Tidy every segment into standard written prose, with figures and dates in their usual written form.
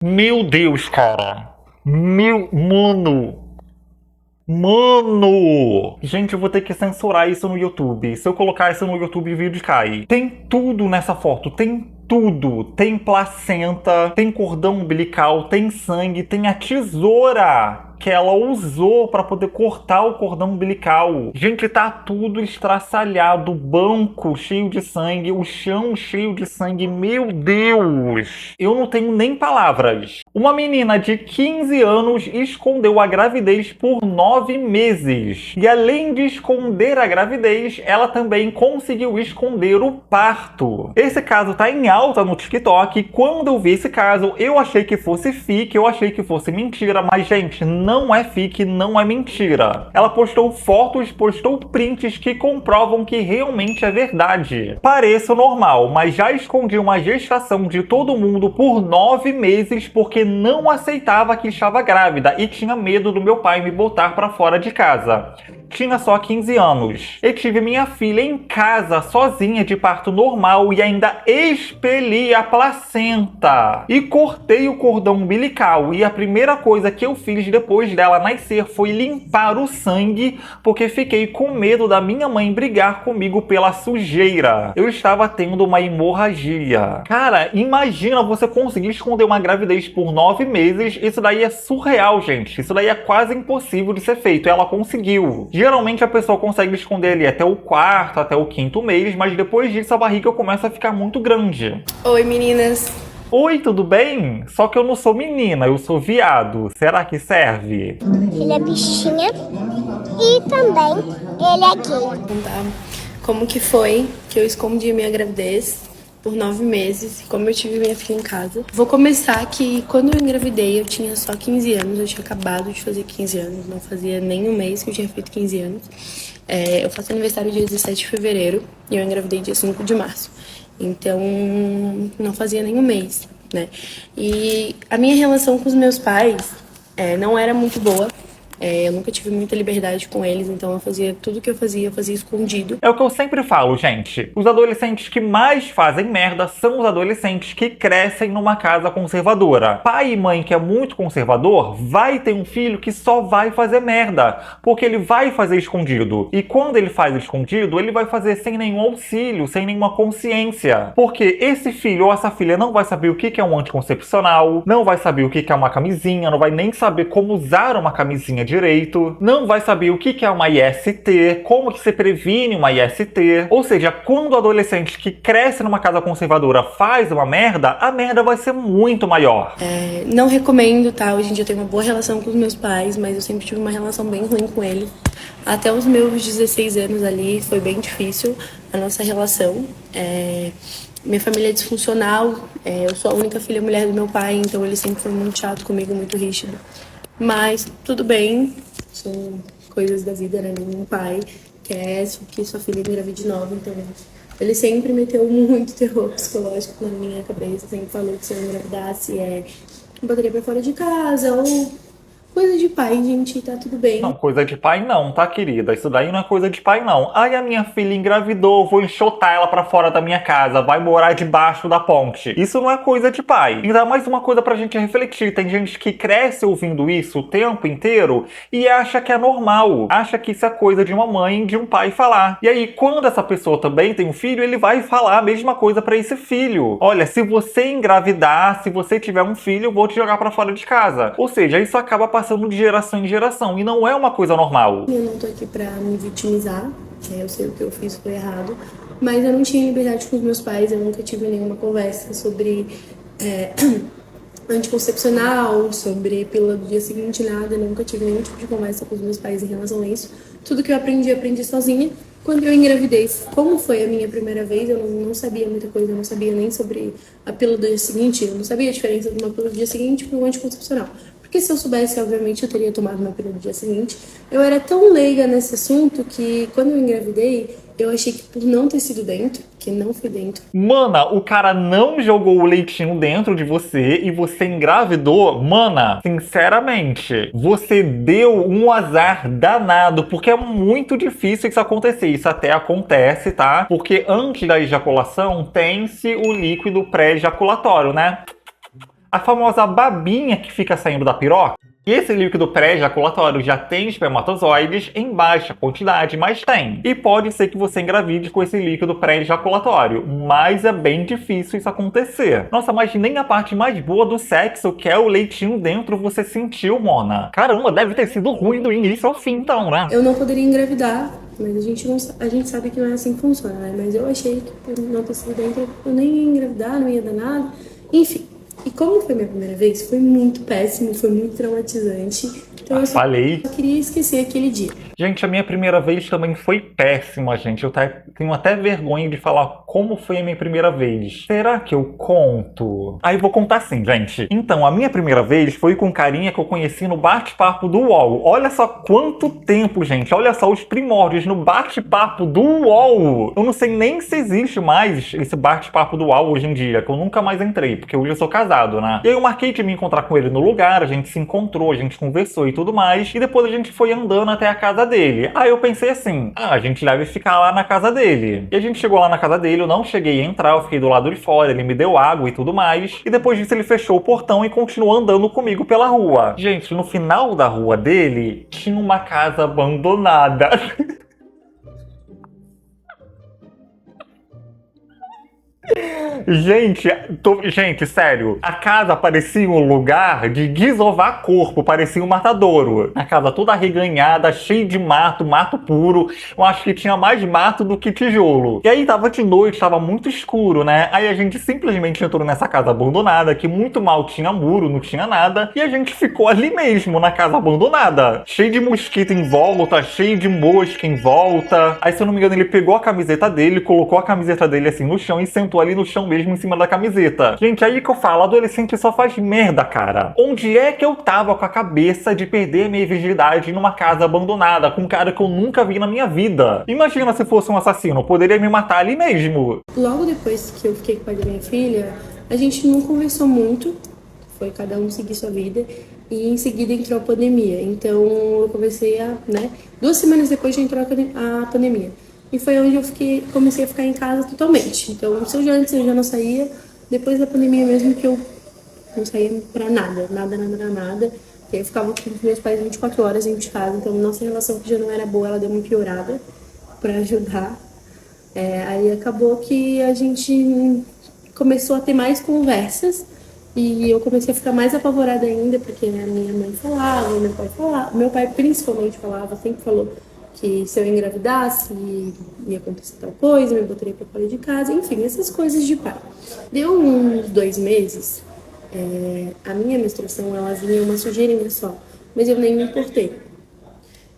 Meu Deus, cara. Mano! Gente, eu vou ter que censurar isso no YouTube. Se eu colocar isso no YouTube, o vídeo cai. Tem tudo nessa foto, tem tudo. Tem placenta, tem cordão umbilical, tem sangue, tem a tesoura que ela usou para poder cortar o cordão umbilical. Gente, tá tudo estraçalhado, o banco cheio de sangue, o chão cheio de sangue. Meu Deus! Eu não tenho nem palavras. Uma menina de 15 anos escondeu a gravidez por 9 meses. E além de esconder a gravidez, ela também conseguiu esconder o parto. Esse caso tá em alta no TikTok. Quando eu vi esse caso, eu achei que fosse fic, eu achei que fosse mentira, mas gente, não é fic, não é mentira. Ela postou fotos, postou prints que comprovam que realmente é verdade. Pareço normal, mas já escondi uma gestação de todo mundo por 9 meses porque não aceitava que estava grávida e tinha medo do meu pai me botar para fora de casa. Tinha só 15 anos. E tive minha filha em casa, sozinha, de parto normal, e ainda expeli a placenta. E cortei o cordão umbilical. E a primeira coisa que eu fiz depois dela nascer foi limpar o sangue, porque fiquei com medo da minha mãe brigar comigo pela sujeira. Eu estava tendo uma hemorragia. Cara, imagina você conseguir esconder uma gravidez por 9 meses. Isso daí é surreal, gente. Isso daí é quase impossível de ser feito. Ela conseguiu. Geralmente a pessoa consegue esconder ali até o quarto, até o quinto mês, mas depois disso a barriga começa a ficar muito grande. Oi, meninas. Oi, tudo bem? Só que eu não sou menina, eu sou viado. Será que serve? Ele é bichinha e também ele é gay. Contar como que foi que eu escondi minha gravidez por 9 meses, como eu tive minha filha em casa. Vou começar que quando eu engravidei eu tinha só 15 anos, eu tinha acabado de fazer 15 anos, não fazia nem um mês que eu tinha feito 15 anos. Eu faço aniversário dia 17 de fevereiro e eu engravidei dia 5 de março. Então, não fazia nem um mês, né? E a minha relação com os meus pais não era muito boa. Eu nunca tive muita liberdade com eles, então eu fazia tudo que eu fazia escondido. É o que eu sempre falo, gente. Os adolescentes que mais fazem merda são os adolescentes que crescem numa casa conservadora. Pai e mãe que é muito conservador vai ter um filho que só vai fazer merda, porque ele vai fazer escondido. E quando ele faz escondido, ele vai fazer sem nenhum auxílio, sem nenhuma consciência. Porque esse filho ou essa filha não vai saber o que é um anticoncepcional, não vai saber o que é uma camisinha, não vai nem saber como usar uma camisinha direito, não vai saber o que é uma IST, como que se previne uma IST. Ou seja, quando o adolescente que cresce numa casa conservadora faz uma merda, a merda vai ser muito maior. Não recomendo, tá? Hoje em dia eu tenho uma boa relação com os meus pais, mas eu sempre tive uma relação bem ruim com eles. Até os meus 16 anos ali foi bem difícil a nossa relação. Minha família é disfuncional, eu sou a única filha mulher do meu pai, então ele sempre foi muito chato comigo, muito rígido. Mas tudo bem, são coisas da vida, né? Meu pai quer que sua filha engravide nova, então ele sempre meteu muito terror psicológico na minha cabeça, sempre falou que se eu engravidasse botaria pra fora de casa, ou coisa de pai, gente, tá tudo bem. Não, coisa de pai não, tá, querida? Isso daí não é coisa de pai, não. Ai, a minha filha engravidou, vou enxotar ela pra fora da minha casa, vai morar debaixo da ponte. Isso não é coisa de pai. Ainda mais uma coisa pra gente refletir. Tem gente que cresce ouvindo isso o tempo inteiro e acha que é normal. Acha que isso é coisa de uma mãe e de um pai falar. E aí, quando essa pessoa também tem um filho, ele vai falar a mesma coisa pra esse filho. Olha, se você engravidar, se você tiver um filho, eu vou te jogar pra fora de casa. Ou seja, isso acaba passando de geração em geração, e não é uma coisa normal. Eu não tô aqui pra me vitimizar, eu sei o que eu fiz foi errado, mas eu não tinha liberdade com os meus pais, eu nunca tive nenhuma conversa sobre anticoncepcional, sobre pílula do dia seguinte, nada, eu nunca tive nenhum tipo de conversa com os meus pais em relação a isso. Tudo que eu aprendi sozinha. Quando eu engravidei, como foi a minha primeira vez, eu não sabia muita coisa, eu não sabia nem sobre a pílula do dia seguinte, eu não sabia a diferença de uma pílula do dia seguinte para um anticoncepcional. Porque se eu soubesse, obviamente, eu teria tomado uma pílula no dia seguinte. Eu era tão leiga nesse assunto que, quando eu engravidei, eu achei que por não ter sido dentro, que não foi dentro. Mana, o cara não jogou o leitinho dentro de você e você engravidou. Mana, sinceramente, você deu um azar danado, porque é muito difícil isso acontecer. Isso até acontece, tá? Porque antes da ejaculação tem-se o líquido pré-ejaculatório, né? A famosa babinha que fica saindo da piroca. E esse líquido pré-ejaculatório já tem espermatozoides em baixa quantidade, mas tem. E pode ser que você engravide com esse líquido pré-ejaculatório, mas é bem difícil isso acontecer. Nossa, mas nem a parte mais boa do sexo, que é o leitinho dentro, você sentiu, Mona. Caramba, deve ter sido ruim do início ao fim, então, né? Eu não poderia engravidar, mas a gente sabe que não é assim que funciona, né? Mas eu achei que por não ter sido dentro, eu nem ia engravidar, não ia dar nada. Enfim. E como foi minha primeira vez, foi muito péssimo, foi muito traumatizante. Então eu só queria esquecer aquele dia. Gente, a minha primeira vez também foi péssima, gente. Eu tenho até vergonha de falar como foi a minha primeira vez. Será que eu conto? Aí vou contar sim, gente. Então, a minha primeira vez foi com um carinha que eu conheci no bate-papo do UOL. Olha só quanto tempo, gente. Olha só os primórdios no bate-papo do UOL. Eu não sei nem se existe mais esse bate-papo do UOL hoje em dia, que eu nunca mais entrei, porque hoje eu sou casado, né? E aí eu marquei de me encontrar com ele no lugar, a gente se encontrou, a gente conversou e tudo mais, e depois a gente foi andando até a casa dele. Aí eu pensei assim, a gente deve ficar lá na casa dele. E a gente chegou lá na casa dele, eu não cheguei a entrar, eu fiquei do lado de fora, ele me deu água e tudo mais, e depois disso ele fechou o portão e continuou andando comigo pela rua. Gente, no final da rua dele, tinha uma casa abandonada. Gente, sério, a casa parecia um lugar de desovar corpo, parecia um matadouro. A casa toda arreganhada, cheia de mato, mato puro. Eu acho que tinha mais mato do que tijolo. E aí tava de noite, tava muito escuro, né? Aí a gente simplesmente entrou nessa casa abandonada, que muito mal tinha muro, não tinha nada. E a gente ficou ali mesmo, na casa abandonada. Cheio de mosquito em volta, cheio de mosca em volta. Aí, se eu não me engano, ele pegou a camiseta dele, colocou a camiseta dele assim no chão e sentou ali no chão mesmo em cima da camiseta. Gente, aí que eu falo, adolescente só faz merda, cara. Onde é que eu tava com a cabeça de perder minha virgindade numa casa abandonada com um cara que eu nunca vi na minha vida? Imagina se fosse um assassino, eu poderia me matar ali mesmo. Logo depois que eu fiquei com o pai da minha filha, a gente não conversou muito, foi cada um seguir sua vida, e em seguida entrou a pandemia. Então eu comecei a, 2 semanas depois já entrou a pandemia. E foi onde eu comecei a ficar em casa totalmente. Então, se eu já antes eu já não saía, depois da pandemia mesmo que eu não saía pra nada. E aí eu ficava com os meus pais 24 horas dentro de casa. Então, nossa relação que já não era boa, ela deu uma piorada pra ajudar. Aí acabou que a gente começou a ter mais conversas. E eu comecei a ficar mais apavorada ainda, porque a minha mãe falava, meu pai falava. Meu pai principalmente falava, sempre falou que se eu engravidasse ia acontecer tal coisa, me botaria pra fora de casa, enfim, essas coisas de pai. Deu uns 2 meses, a minha menstruação, ela vinha uma sujeirinha só, mas eu nem me importei.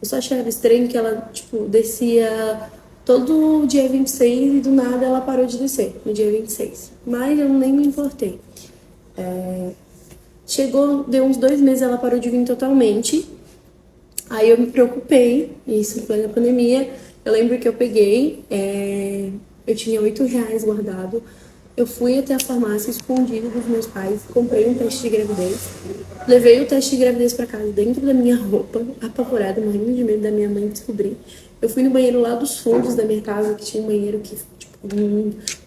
Eu só achava estranho que ela, descia todo dia 26 e do nada ela parou de descer, no dia 26. Mas eu nem me importei. Deu uns 2 meses, ela parou de vir totalmente. Aí eu me preocupei, isso foi na pandemia. Eu lembro que eu peguei, eu tinha R$8 guardado. Eu fui até a farmácia escondido dos meus pais, comprei um teste de gravidez. Levei o teste de gravidez pra casa dentro da minha roupa, apavorada, morrendo de medo da minha mãe descobrir. Eu fui no banheiro lá dos fundos da minha casa, que tinha um banheiro que,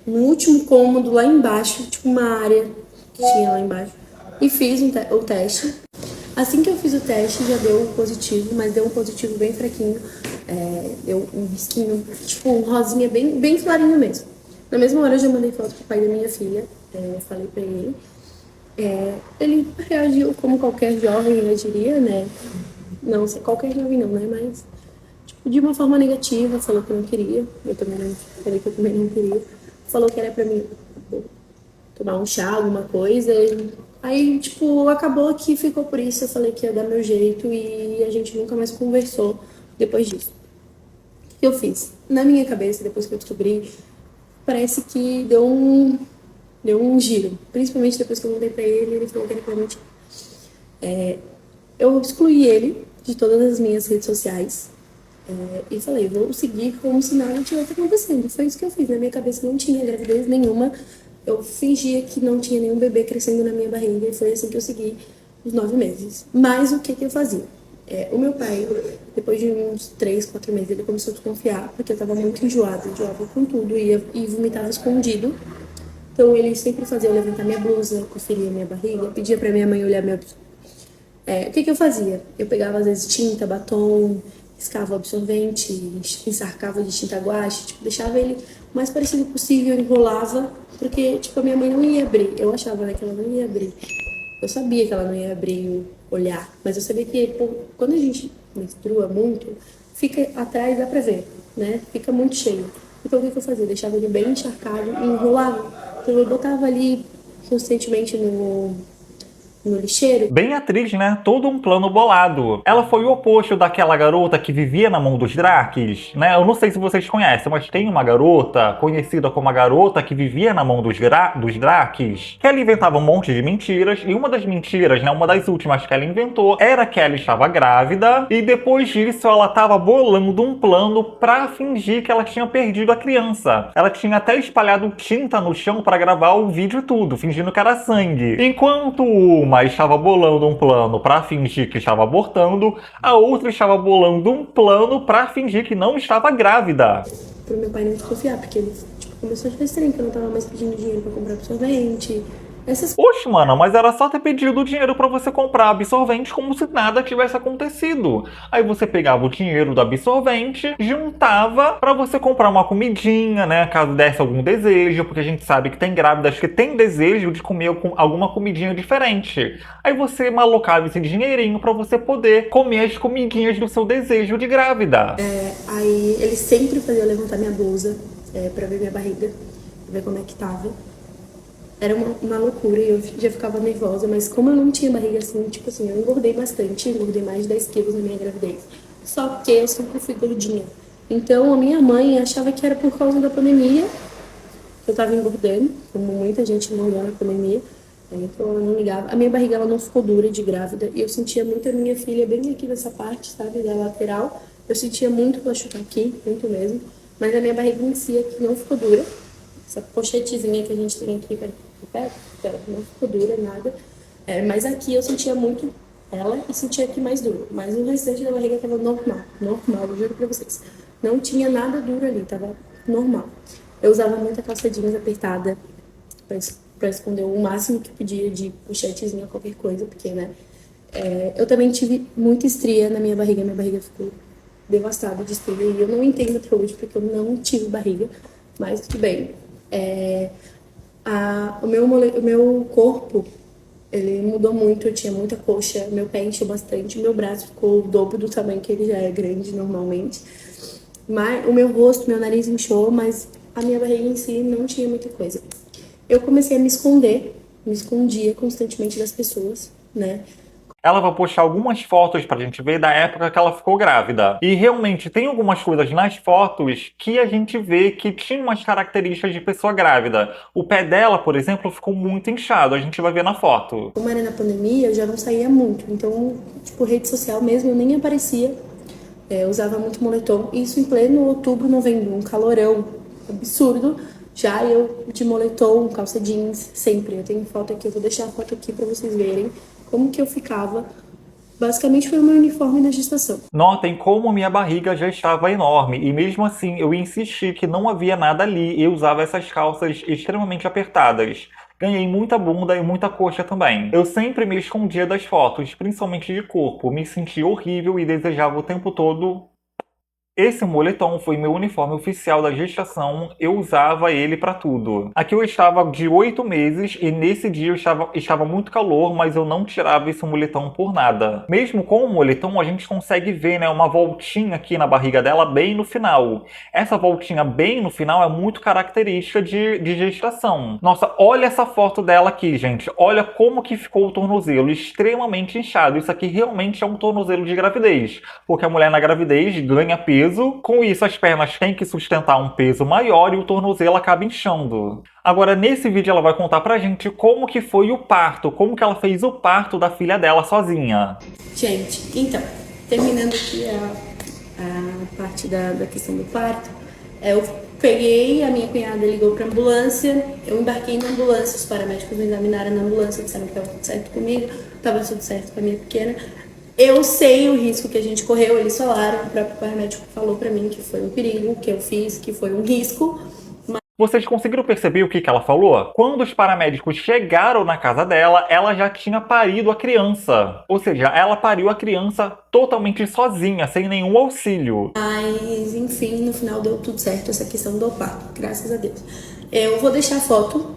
no último cômodo lá embaixo, uma área que tinha lá embaixo. E fiz o teste. Assim que eu fiz o teste, já deu positivo, mas deu um positivo bem fraquinho. Deu um risquinho, um rosinha bem clarinho mesmo. Na mesma hora eu já mandei foto pro pai da minha filha, falei pra ele. Ele reagiu como qualquer jovem reagiria, né? Não sei, qualquer jovem não, né? Mas, de uma forma negativa, falou que não queria. Eu também não falei que eu também não queria. Falou que era pra mim tomar um chá, alguma coisa. Aí, acabou que ficou por isso. Eu falei que ia dar meu jeito e a gente nunca mais conversou depois disso. O que eu fiz? Na minha cabeça, depois que eu descobri, parece que deu um giro. Principalmente depois que eu voltei pra ele falou que ele foi mentir. Eu excluí ele de todas as minhas redes sociais. E falei, vou seguir como se nada tivesse acontecendo. Foi isso que eu fiz. Na minha cabeça não tinha gravidez nenhuma. Eu fingia que não tinha nenhum bebê crescendo na minha barriga e foi assim que eu segui os 9 meses. Mas o que eu fazia? O meu pai, depois de uns 3, 4 meses, ele começou a desconfiar porque eu tava muito enjoada com tudo e vomitava escondido. Então ele sempre fazia eu levantar minha blusa, conferia minha barriga, pedia pra minha mãe olhar meu... o que eu fazia? Eu pegava às vezes tinta, batom, riscava absorvente, encharcava de tinta guache, tipo, deixava ele o mais parecido possível, enrolava, porque tipo, a minha mãe não ia abrir. Eu achava, né, que ela não ia abrir. Eu sabia que ela não ia abrir o olhar, mas eu sabia que quando a gente menstrua muito, fica atrás, dá pra ver, né? Fica muito cheio. Então o que eu fazia? Eu deixava ele bem encharcado e enrolava. Então eu botava ali constantemente no lixeiro. Bem atriz, né? Todo um plano bolado. Ela foi o oposto daquela garota que vivia na mão dos Drakes, né? Eu não sei se vocês conhecem, mas tem uma garota conhecida como a garota que vivia na mão dos Drakes, que ela inventava um monte de mentiras, e uma das mentiras, né, uma das últimas que ela inventou, era que ela estava grávida, e depois disso ela estava bolando um plano pra fingir que ela tinha perdido a criança. Ela tinha até espalhado tinta no chão pra gravar o vídeo e tudo, fingindo que era sangue. Enquanto uma estava bolando um plano para fingir que estava abortando, a outra estava bolando um plano para fingir que não estava grávida. Pro meu pai não desconfiar, porque ele começou a achar estranho que eu não tava mais pedindo dinheiro pra comprar absorvente. Oxe, mano, mas era só ter pedido o dinheiro pra você comprar absorvente como se nada tivesse acontecido. Aí você pegava o dinheiro do absorvente, juntava pra você comprar uma comidinha, né, caso desse algum desejo, porque a gente sabe que tem grávidas que tem desejo de comer alguma comidinha diferente. Aí você malocava esse dinheirinho pra você poder comer as comidinhas do seu desejo de grávida. Aí ele sempre fazia eu levantar minha blusa pra ver minha barriga, pra ver como é que tava. Era uma loucura e eu já ficava nervosa, mas como eu não tinha barriga assim, tipo assim, eu engordei bastante, engordei mais de 10 quilos na minha gravidez. Só que eu sempre fui gordinha. Então a minha mãe achava que era por causa da pandemia que eu tava engordando, como muita gente engordou na pandemia. Então ela não ligava. A minha barriga ela não ficou dura de grávida e eu sentia muito a minha filha bem aqui nessa parte, sabe, da lateral. Eu sentia muito pra chutar aqui, muito mesmo. Mas a minha barriga em si aqui não ficou dura. Essa pochetezinha que a gente tem aqui perto, não ficou dura, nada. Mas aqui eu sentia muito ela e sentia aqui mais duro. Mas o restante da barriga tava normal, eu juro pra vocês. Não tinha nada duro ali, tava normal. Eu usava muita calça jeans apertada pra esconder o máximo que podia de pochetezinha, qualquer coisa, porque, né? Eu também tive muita estria na minha barriga ficou devastada de estria. E eu não entendo até hoje porque eu não tive barriga, mas tudo bem. O meu corpo, ele mudou muito, eu tinha muita coxa, meu pé encheu bastante, meu braço ficou o dobro do tamanho que ele já é grande normalmente. Mas o meu rosto, meu nariz inchou, mas a minha barriga em si não tinha muita coisa. Eu comecei a me escondia constantemente das pessoas, né? Ela vai postar algumas fotos pra gente ver da época que ela ficou grávida. E realmente tem algumas coisas nas fotos que a gente vê que tinham umas características de pessoa grávida. O pé dela, por exemplo, ficou muito inchado. A gente vai ver na foto. Como era na pandemia, eu já não saía muito. Então, tipo, rede social mesmo, eu nem aparecia. Eu usava muito moletom. Isso em pleno outubro, novembro, um calorão absurdo. Já eu de moletom, calça jeans, sempre. Eu tenho foto aqui, eu vou deixar a foto aqui pra vocês verem como que eu ficava. Basicamente foi o meu uniforme da gestação. Notem como minha barriga já estava enorme e mesmo assim eu insisti que não havia nada ali e eu usava essas calças extremamente apertadas. Ganhei muita bunda e muita coxa também. Eu sempre me escondia das fotos, principalmente de corpo. Me sentia horrível e desejava o tempo todo. Esse moletom foi meu uniforme oficial da gestação, eu usava ele pra tudo. Aqui eu estava de 8 meses e nesse dia eu estava muito calor, mas eu não tirava esse moletom por nada. Mesmo com o moletom a gente consegue ver, né, uma voltinha aqui na barriga dela bem no final. Essa voltinha bem no final é muito característica de gestação. Nossa, olha essa foto dela aqui, gente. Olha como que ficou o tornozelo, extremamente inchado. Isso aqui realmente é um tornozelo de gravidez, porque a mulher na gravidez ganha peso. Com isso, as pernas têm que sustentar um peso maior e o tornozelo acaba inchando. Agora, nesse vídeo, ela vai contar pra gente como que foi o parto, como que ela fez o parto da filha dela sozinha. Gente, então, terminando aqui a parte da questão do parto, eu peguei, a minha cunhada ligou pra ambulância, eu embarquei na ambulância, os paramédicos me examinaram na ambulância, disseram que estava tudo certo comigo, estava tudo certo com a minha pequena. Eu sei o risco que a gente correu, eles falaram, o próprio paramédico falou pra mim que foi um perigo, que eu fiz, que foi um risco. Vocês conseguiram perceber o que ela falou? Quando os paramédicos chegaram na casa dela, ela já tinha parido a criança. Ou seja, ela pariu a criança totalmente sozinha, sem nenhum auxílio. Mas, enfim, no final deu tudo certo essa questão do parto, graças a Deus. Eu vou deixar a foto,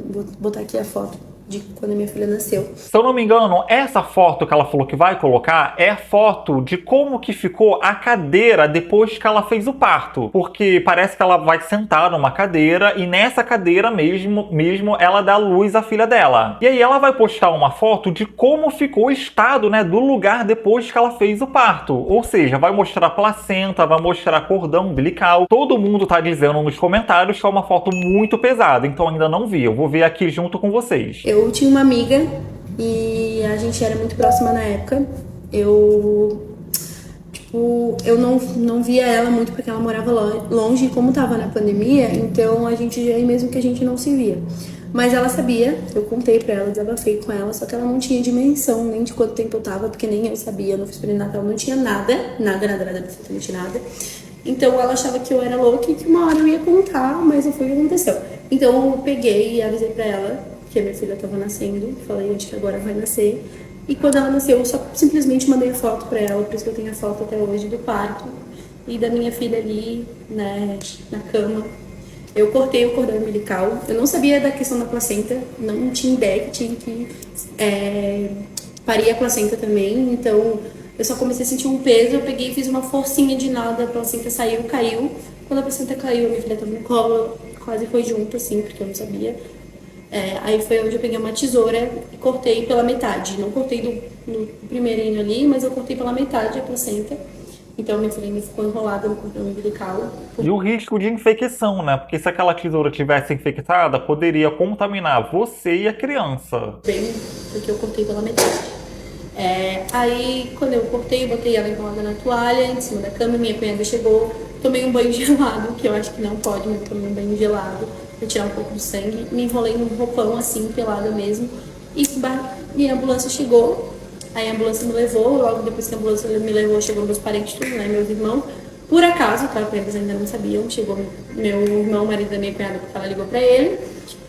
vou botar aqui a foto de quando a minha filha nasceu. Se eu não me engano, essa foto que ela falou que vai colocar é a foto de como que ficou a cadeira depois que ela fez o parto. Porque parece que ela vai sentar numa cadeira e nessa cadeira mesmo ela dá luz à filha dela. E aí ela vai postar uma foto de como ficou o estado, né, do lugar depois que ela fez o parto. Ou seja, vai mostrar placenta, vai mostrar cordão umbilical. Todo mundo tá dizendo nos comentários que é uma foto muito pesada, então ainda não vi. Eu vou ver aqui junto com vocês. Eu tinha uma amiga e a gente era muito próxima na época. Eu não via ela muito porque ela morava longe, e como tava na pandemia, então aí mesmo que a gente não se via. Mas ela sabia, eu contei pra ela, desabafei com ela, só que ela não tinha dimensão nem de quanto tempo eu tava, porque nem eu sabia, eu não fiz pré-natal, não tinha nada, absolutamente nada. Então ela achava que eu era louca e que uma hora eu ia contar, mas não foi o que aconteceu. Então eu peguei e avisei pra ela que a minha filha estava nascendo, falei, acho que agora vai nascer. E quando ela nasceu, eu só simplesmente mandei a foto para ela, por isso que eu tenho a foto até hoje do parto e da minha filha ali, né, na cama. Eu cortei o cordão umbilical, eu não sabia da questão da placenta, não tinha ideia que tinha que parir a placenta também, então eu só comecei a sentir um peso, eu peguei e fiz uma forcinha de nada, a placenta caiu. Quando a placenta caiu, a minha filha estava no colo, quase foi junto, assim, porque eu não sabia. Aí foi onde eu peguei uma tesoura e cortei pela metade. Não cortei no primeirinho ali, mas eu cortei pela metade a placenta. Então minha filha ainda ficou enrolada no cordão umbilical. E o risco de infecção, né? Porque se aquela tesoura tivesse infectada, poderia contaminar você e a criança. Bem, porque eu cortei pela metade. Aí quando eu cortei, eu botei ela enrolada na toalha, em cima da cama, minha cunhada chegou, tomei um banho gelado, que eu acho que não pode, mas eu tomei um banho gelado. Pra tirar um pouco do sangue, me enrolei num roupão assim, pelada mesmo, e a ambulância chegou, aí a ambulância me levou, logo depois que a ambulância me levou, chegou meus parentes tudo, né, meus irmãos, por acaso, tá, porque eles ainda não sabiam, chegou meu irmão, marido da minha cunhada, porque ela ligou pra ele,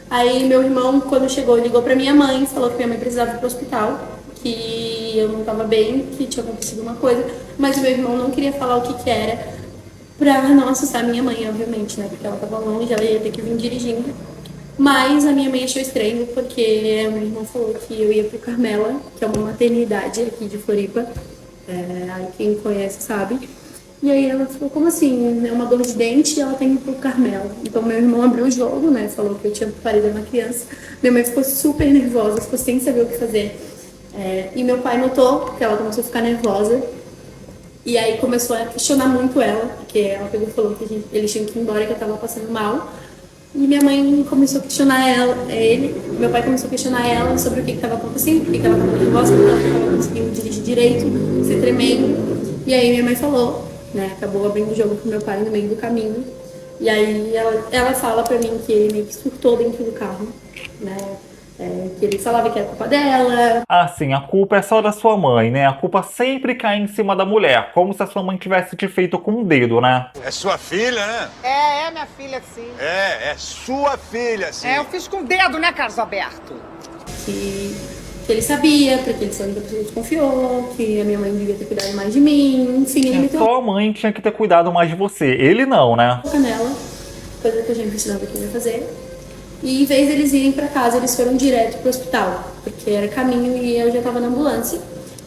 aí meu irmão, quando chegou, ligou pra minha mãe, falou que minha mãe precisava ir pro hospital, que eu não tava bem, que tinha acontecido uma coisa, mas o meu irmão não queria falar o que era, pra não assustar a minha mãe, obviamente, né? Porque ela tava longe, ela ia ter que vir dirigindo. Mas a minha mãe achou estranho, porque meu irmão falou que eu ia pro Carmela, que é uma maternidade aqui de Floripa. Aí quem conhece sabe. E aí ela falou, como assim? É uma dor de dente e ela tem que ir pro Carmela. Então meu irmão abriu o jogo, né? Falou que eu tinha parido uma criança. Minha mãe ficou super nervosa, ficou sem saber o que fazer. E meu pai notou que ela começou a ficar nervosa. E aí começou a questionar muito ela, porque ela pegou e falou que eles tinham que ir embora, que eu tava passando mal. E minha mãe começou a questionar meu pai começou a questionar ela sobre o que estava acontecendo, por que ela estava nervosa, porque ela não estava conseguindo dirigir direito, se tremendo. E aí minha mãe falou, né, acabou abrindo o jogo pro meu pai no meio do caminho. E aí ela fala pra mim que ele meio que surtou dentro do carro, né? Que ele falava que era culpa dela. Ah, sim, a culpa é só da sua mãe, né? A culpa sempre cai em cima da mulher, como se a sua mãe tivesse te feito com um dedo, né? É sua filha, né? É minha filha, sim. É sua filha, sim. Eu fiz com o dedo, né, Carlos Alberto? Que ele sabia, porque ele sempre desconfiou, que a minha mãe devia ter cuidado mais de mim, enfim, ele me Só a mãe tinha que ter cuidado mais de você, ele não, né? nela, coisa que eu já ensinava que eu ia fazer. E em vez deles irem pra casa, eles foram direto pro hospital, porque era caminho e eu já tava na ambulância.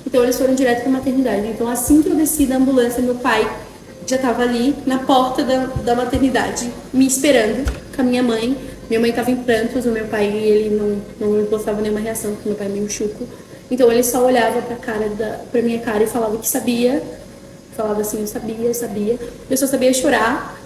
Então eles foram direto pra maternidade. Então assim que eu desci da ambulância, meu pai já tava ali na porta da maternidade, me esperando com a minha mãe. Minha mãe tava em prantos, o meu pai, ele não postava nenhuma reação, porque meu pai é meio chuco. Então ele só olhava pra minha cara e falava que sabia. Falava assim, eu sabia. Eu só sabia chorar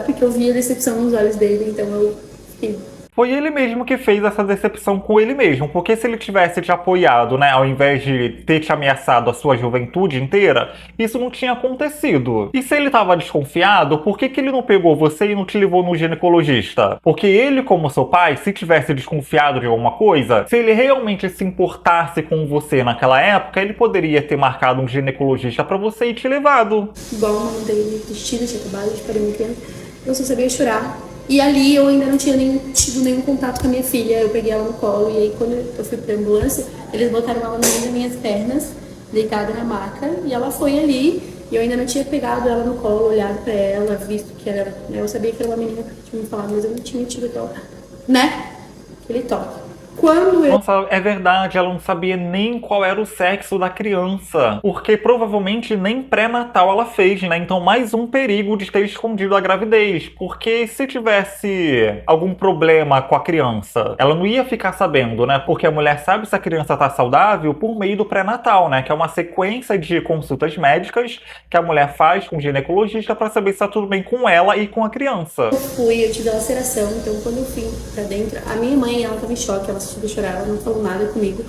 porque eu via a decepção nos olhos dele, então eu fiquei... Foi ele mesmo que fez essa decepção com ele mesmo, porque se ele tivesse te apoiado, né, ao invés de ter te ameaçado a sua juventude inteira, isso não tinha acontecido. E se ele tava desconfiado, por que ele não pegou você e não te levou no ginecologista? Porque ele, como seu pai, se tivesse desconfiado de alguma coisa, se ele realmente se importasse com você naquela época, ele poderia ter marcado um ginecologista pra você e te levado. Igual uma mãe dele vestida, tinha acabado de parir uma criança. Eu só sabia chorar. E ali eu ainda não tinha tido nenhum contato com a minha filha. Eu peguei ela no colo e aí quando eu fui pra ambulância, eles botaram ela no meio das minhas pernas, deitada na maca, e ela foi ali. E eu ainda não tinha pegado ela no colo, olhado pra ela, visto que era... Eu sabia que era uma menina que tinha me falado, mas eu não tinha tido aquele toque. Quando eu... Nossa, é verdade, ela não sabia nem qual era o sexo da criança. Porque provavelmente nem pré-natal ela fez, né? Então mais um perigo de ter escondido a gravidez. Porque se tivesse algum problema com a criança, ela não ia ficar sabendo, né? Porque a mulher sabe se a criança tá saudável por meio do pré-natal, né? Que é uma sequência de consultas médicas que a mulher faz com o ginecologista pra saber se tá tudo bem com ela e com a criança. Eu tive a laceração, então quando eu fui pra dentro, a minha mãe, ela tava em choque, ela assistiu chorar, ela não falou nada comigo,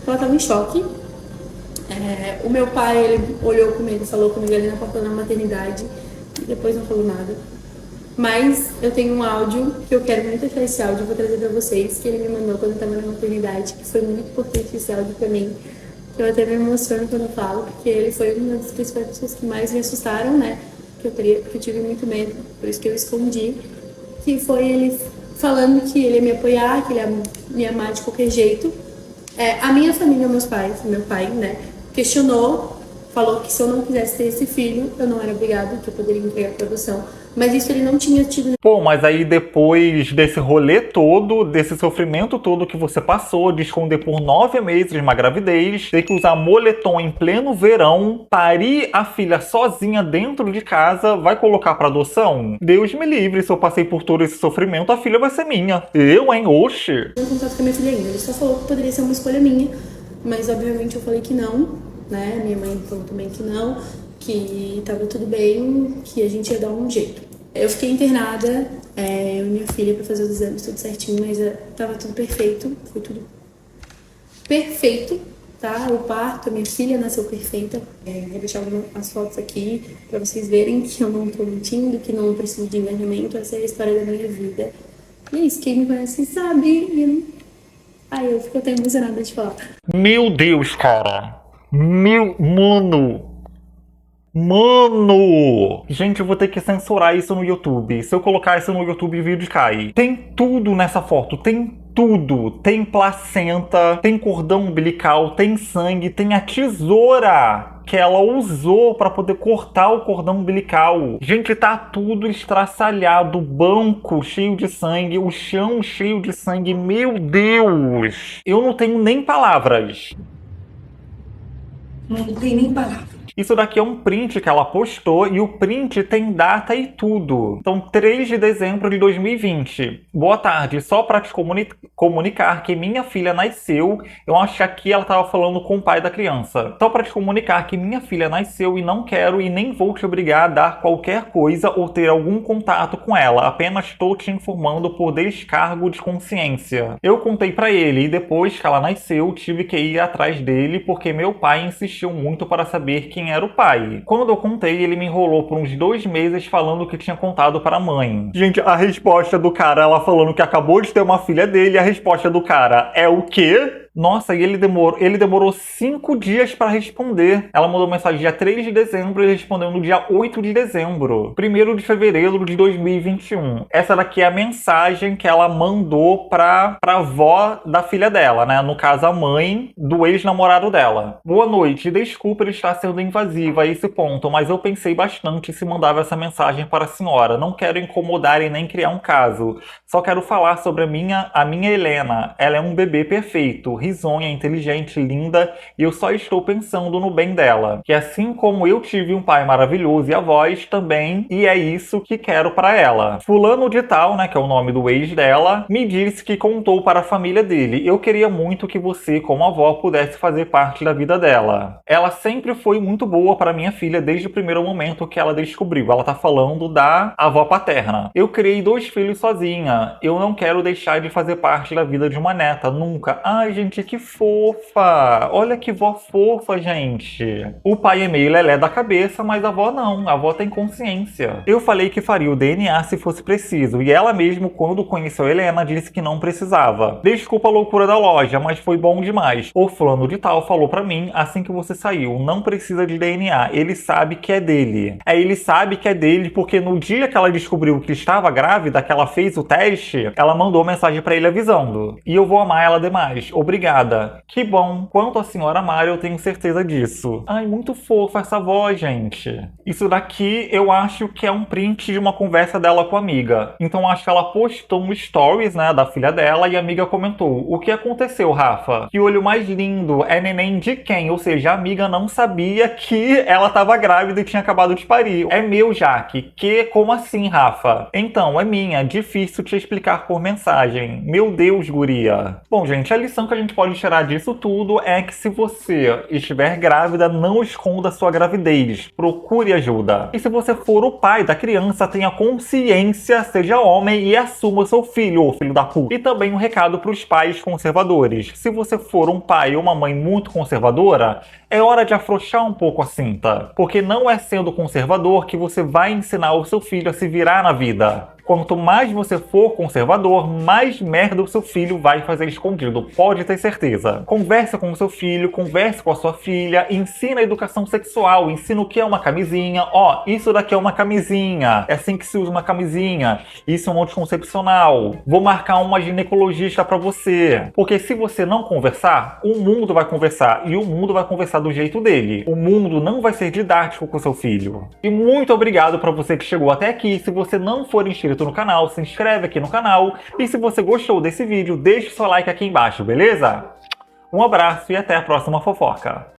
ela tava em choque. O meu pai, ele olhou comigo, falou comigo ali na porta da maternidade, e depois não falou nada. Mas eu tenho um áudio, que eu quero muito achar esse áudio, vou trazer pra vocês, que ele me mandou quando eu tava na maternidade, que foi muito importante esse áudio pra mim, que eu até me emociono quando eu falo, porque ele foi uma das principais pessoas que mais me assustaram, né? Porque eu tive muito medo, por isso que eu escondi, que foi ele falando que ele ia me apoiar, que ele ia me amar de qualquer jeito. A minha família, meus pais, meu pai, né, questionou, falou que se eu não quisesse ter esse filho, eu não era obrigada, que eu poderia entregar para adoção. Mas isso ele não tinha tido. Pô, mas aí depois desse rolê todo, desse sofrimento todo que você passou, de esconder por 9 meses uma gravidez, ter que usar moletom em pleno verão, parir a filha sozinha dentro de casa, vai colocar pra adoção? Deus me livre, se eu passei por todo esse sofrimento, a filha vai ser minha. Eu, hein? Oxi! Eu não contato com a minha filha ainda, ele só falou que poderia ser uma escolha minha, mas obviamente eu falei que não, né? Minha mãe falou também que não, que tava tudo bem, que a gente ia dar um jeito. Eu fiquei internada, eu e minha filha, pra fazer os exames, tudo certinho, mas tava tudo perfeito, foi tudo perfeito, tá? O parto, a minha filha nasceu perfeita. Vou deixar algumas fotos aqui pra vocês verem que eu não tô mentindo, que não preciso de engajamento, essa é a história da minha vida. E é isso, quem me conhece sabe. Ai, eu fico até emocionada de falar. Meu Deus, cara! Mano! Gente, eu vou ter que censurar isso no YouTube. Se eu colocar isso no YouTube, o vídeo cai. Tem tudo nessa foto, tem tudo. Tem placenta, tem cordão umbilical, tem sangue, tem a tesoura que ela usou pra poder cortar o cordão umbilical. Gente, tá tudo estraçalhado, o banco cheio de sangue, o chão cheio de sangue. Meu Deus! Eu não tenho nem palavras. Não tem nem palavra. Isso daqui é um print que ela postou e o print tem data e tudo. Então, 3 de dezembro de 2020. Boa tarde, só para te comunicar que minha filha nasceu. Eu acho que aqui ela estava falando com o pai da criança. Só para te comunicar que minha filha nasceu e não quero e nem vou te obrigar a dar qualquer coisa ou ter algum contato com ela. Apenas estou te informando por descargo de consciência. Eu contei para ele e depois que ela nasceu, tive que ir atrás dele porque meu pai insistiu muito para saber quem era o pai. Quando eu contei, ele me enrolou por uns 2 meses falando que tinha contado para a mãe. Gente, a resposta do cara, ela falando que acabou de ter uma filha dele, a resposta do cara é o quê? Nossa, e ele demorou 5 dias para responder. Ela mandou mensagem dia 3 de dezembro e respondeu no dia 8 de dezembro. 1º de fevereiro de 2021. Essa daqui é a mensagem que ela mandou pra avó da filha dela, né? No caso, a mãe do ex-namorado dela. Boa noite, desculpa ele estar sendo invasiva a esse ponto, mas eu pensei bastante se mandava essa mensagem para a senhora. Não quero incomodar e nem criar um caso. Só quero falar sobre a minha Helena. Ela é um bebê perfeito, risonha, inteligente, linda, e eu só estou pensando no bem dela. Que assim como eu tive um pai maravilhoso e avós também, e é isso que quero para ela. Fulano de tal, né, que é o nome do ex dela, me disse que contou para a família dele. Eu queria muito que você, como avó, pudesse fazer parte da vida dela. Ela sempre foi muito boa para minha filha desde o primeiro momento que ela descobriu. Ela tá falando da avó paterna. Eu criei 2 filhos sozinha. Eu não quero deixar de fazer parte da vida de uma neta, nunca. Ai, gente, gente, que fofa! Olha que vó fofa, gente. O pai é meio lelé da cabeça, mas a avó não. A avó tem consciência. Eu falei que faria o DNA se fosse preciso, e ela mesmo, quando conheceu a Helena, disse que não precisava. Desculpa a loucura da loja, mas foi bom demais. O fulano de tal falou pra mim, assim que você saiu, não precisa de DNA, ele sabe que é dele. Ele sabe que é dele porque no dia que ela descobriu que estava grávida, que ela fez o teste, ela mandou mensagem pra ele avisando. E eu vou amar ela demais. Obrigada. Que bom. Quanto a senhora amar, eu tenho certeza disso. Ai, muito fofa essa voz, gente. Isso daqui eu acho que é um print de uma conversa dela com a amiga. Então acho que ela postou um stories, né, da filha dela e a amiga comentou: o que aconteceu, Rafa? Que olho mais lindo. É neném de quem? Ou seja, a amiga não sabia que ela estava grávida e tinha acabado de parir. É meu, Jaque. Que? Como assim, Rafa? Então, é minha. Difícil te explicar por mensagem. Meu Deus, guria. Bom, gente, a lição que a gente pode tirar disso tudo é que se você estiver grávida, não esconda sua gravidez. Procure ajuda. E se você for o pai da criança, tenha consciência, seja homem e assuma seu filho, ô filho da puta. E também um recado para os pais conservadores. Se você for um pai ou uma mãe muito conservadora, é hora de afrouxar um pouco a cinta. Porque não é sendo conservador que você vai ensinar o seu filho a se virar na vida. Quanto mais você for conservador, mais merda o seu filho vai fazer escondido, pode ter certeza. Conversa com o seu filho, converse com a sua filha, ensina a educação sexual, ensina o que é uma camisinha. Ó, isso daqui é uma camisinha, é assim que se usa uma camisinha, isso é um anticoncepcional. Vou marcar uma ginecologista pra você. Porque se você não conversar, o mundo vai conversar, e o mundo vai conversar do jeito dele. O mundo não vai ser didático com o seu filho. E muito obrigado pra você que chegou até aqui. Se você não for inscrito no canal, se inscreve aqui no canal. E se você gostou desse vídeo, deixe seu like aqui embaixo, beleza? Um abraço e até a próxima fofoca.